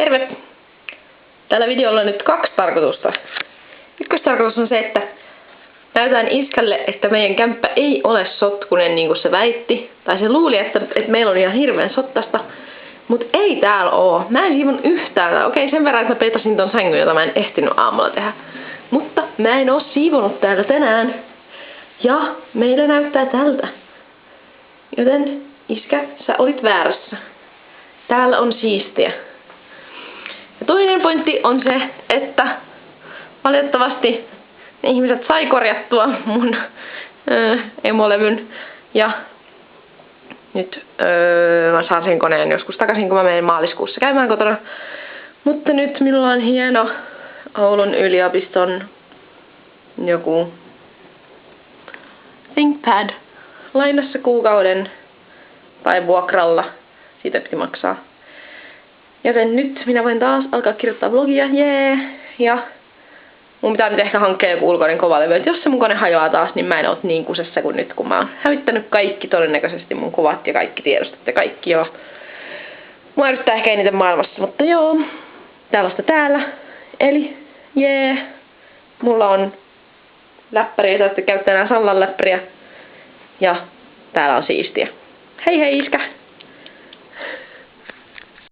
Terve! Tällä videolla on nyt 2 tarkoitusta. Ykköstarkoitus on se, että näytän iskälle, että meidän kämppä ei ole sotkunen niin kuin se väitti. Tai se luuli, että meillä on ihan hirveän sottasta. Mut ei täällä oo. Mä en hiivon yhtään. Okei, sen verran, että mä petasin ton sängyn, jota mä en ehtinyt aamulla tehdä. Mutta mä en oo siivonut täällä tänään. Ja meillä näyttää tältä. Joten iskä, sä olit väärässä. Täällä on siistiä. Ja toinen pointti on se, että valitettavasti ne ihmiset sai korjattua mun emolevyn. Ja nyt mä saan sen koneen joskus takaisin, kun mä menen maaliskuussa käymään kotona. Mutta nyt minulla on hieno Oulun yliopiston joku ThinkPad lainassa kuukauden tai vuokralla. Siitä piti maksaa. Joten nyt minä voin taas alkaa kirjoittaa vlogia, jee! Ja mun pitää nyt ehkä hankkia joku ulkoinen kovalevy. Et jos se mun kone hajoaa taas, niin mä en oo niin kusessa kuin nyt, kun mä oon hävittänyt kaikki todennäköisesti mun kuvat ja kaikki tiedostot ja kaikki joo. Mua yrittää ehkä eniten maailmassa, mutta joo. Tällaista täällä. Eli jee! Mulla on läppäri, ei tarvitse käyttää enää Sallan läppäriä. Ja täällä on siistiä. Hei hei iskä!